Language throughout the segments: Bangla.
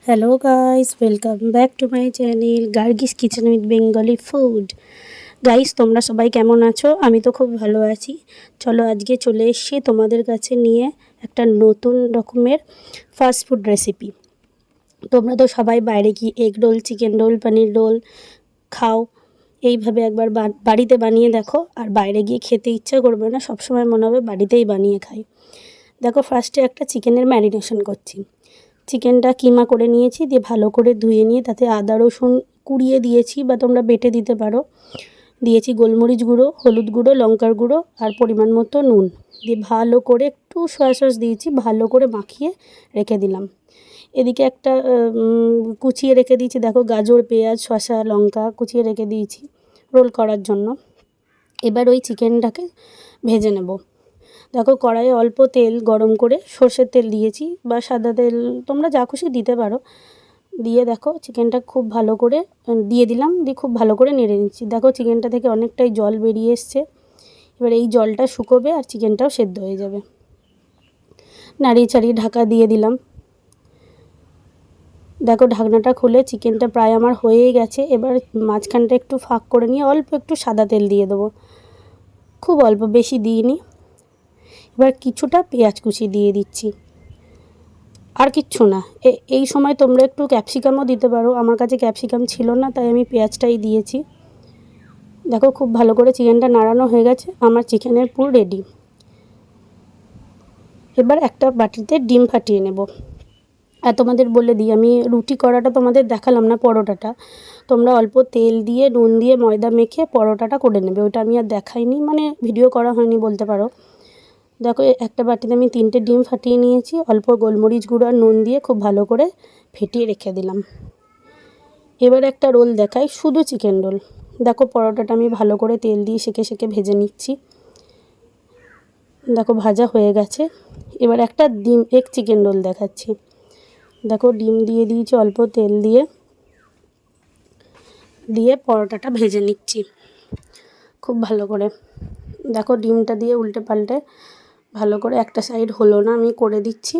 Hello guys, welcome back to my channel Gargi's kitchen with Bengali food. Guys, তোমরা সবাই কেমন আছো? আমি তো খুব ভালো আছি। চলো আজকে চলে এসেছি তোমাদের কাছে নিয়ে একটা নতুন রকমের ফাস্ট ফুড রেসিপি। তোমরা তো সবাই বাইরে গিয়ে এগ রোল, চিকেন রোল, পনির রোল খাও। এইভাবে একবার বাড়িতে বানিয়ে দেখো, আর বাইরে গিয়ে খেতে ইচ্ছা করবে না, সবসময় মনে হবে বাড়িতেই বানিয়ে খাই। দেখো, ফার্স্টে একটা চিকেনের ম্যারিনেশন করছি। চিকেনটা কিমা করে নিয়েছি, দিয়ে ভালো করে ধুয়ে নিয়ে তাতে আদা রসুন কুড়িয়ে দিয়েছি, বা তোমরা বেটে দিতে পারো। দিয়েছি গোলমরিচ গুঁড়ো, হলুদ গুঁড়ো, লঙ্কার গুঁড়ো আর পরিমাণ মতো নুন। দিয়ে ভালো করে একটু সয়া সস দিয়েছি, ভালো করে মাখিয়ে রেখে দিলাম। এদিকে একটা কুচিয়ে রেখে দিয়েছি, দেখো গাজর, পেঁয়াজ, শসা, লঙ্কা কুচিয়ে রেখে দিয়েছি রোল করার জন্য। এবার ওই চিকেনটাকে ভেজে নেব। দেখো, কড়াইয়ে অল্প তেল গরম করে সর্ষের তেল দিয়েছি, বা সাদা তেল তোমরা যা খুশি দিতে পারো। দিয়ে দেখো চিকেনটা খুব ভালো করে দিয়ে দিলাম, দিয়ে খুব ভালো করে নেড়ে নিচ্ছি। দেখো চিকেনটা থেকে অনেকটাই জল বেরিয়ে এসছে। এবার এই জলটা শুকোবে আর চিকেনটাও সেদ্ধ হয়ে যাবে। নাড়িয়ে চাড়িয়ে ঢাকা দিয়ে দিলাম। দেখো ঢাকনাটা খুলে চিকেনটা প্রায় আমার হয়েই গেছে। এবার মাঝখানটা একটু ফাঁক করে নিয়ে অল্প একটু সাদা তেল দিয়ে দেবো, খুব অল্প, বেশি দিইনি। এবার কিছুটা পেঁয়াজ কুচি দিয়ে দিচ্ছি, আর কিচ্ছু না। এই সময় তোমরা একটু ক্যাপসিকামও দিতে পারো, আমার কাছে ক্যাপসিকাম ছিল না তাই আমি পেঁয়াজটাই দিয়েছি। দেখো খুব ভালো করে চিকেনটা নাড়ানো হয়ে গেছে, আমার চিকেনের পুর রেডি। এবার একটা বাটিতে ডিম ফাটিয়ে নেব। আর তোমাদের বলে দিই, আমি রুটি করাটা তোমাদের দেখালাম না, পরোটাটা তোমরা অল্প তেল দিয়ে নুন দিয়ে ময়দা মেখে পরোটাটা করে নেবে, ওটা আমি আর দেখাইনি, মানে ভিডিও করা হয়নি বলতে পারো। দেখো একটা বাটিতে আমি 3টে ডিম ফাটিয়ে নিয়েছি, অল্প গোলমরিচ গুঁড়ো আর নুন দিয়ে খুব ভালো করে ফেটিয়ে রেখে দিলাম। এবার একটা রোল দেখাই, শুধু চিকেন রোল। দেখো পরোটাটা আমি ভালো করে তেল দিয়ে সেঁকে সেঁকে ভেজে নিচ্ছি। দেখো ভাজা হয়ে গেছে। এবার একটা ডিম এগ চিকেন রোল দেখাচ্ছি। দেখো ডিম দিয়ে দিয়েছি অল্প তেল দিয়ে, দিয়ে পরোটাটা ভেজে নিচ্ছি খুব ভালো করে। দেখো ডিমটা দিয়ে উল্টে পাল্টে ভালো করে, একটা সাইড হলো না, আমি করে দিচ্ছি।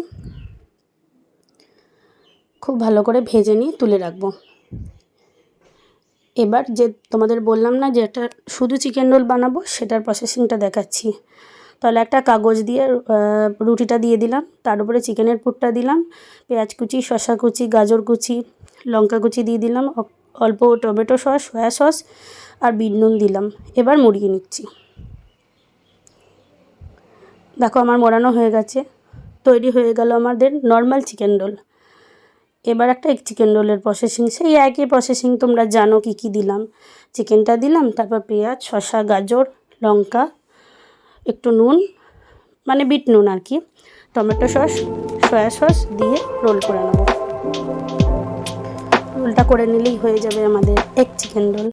খুব ভালো করে ভেজে নিয়ে তুলে রাখবো। এবার যে তোমাদের বললাম না যে একটা শুধু চিকেন রোল বানাবো, সেটার প্রসেসিংটা দেখাচ্ছি। তাহলে একটা কাগজ দিয়ে রুটিটা দিয়ে দিলাম, তার উপরে চিকেনের পুরটা দিলাম, পেঁয়াজ কুচি, শসা কুচি, গাজর কুচি, লঙ্কা কুচি দিয়ে দিলাম, অল্প টমেটো সস, সয়া সস আর বিট নুন দিলাম। এবার মুড়িয়ে নিচ্ছি। দেখো আমার মোড়ানো হয়ে গেছে, তৈরি হয়ে গেল আমাদের নর্মাল চিকেন রোল। এবার একটা এগ চিকেন রোলের প্রসেসিং, সেই একই প্রসেসিং, তোমরা জানো কী কী দিলাম। চিকেনটা দিলাম, তারপর পেঁয়াজ, শসা, গাজর, লঙ্কা, একটু নুন, মানে বিট নুন আর কি, টমেটো সস, সয়া সস দিয়ে রোল করে নেব। রোলটা করে নিলেই হয়ে যাবে আমাদের এগ চিকেন রোল।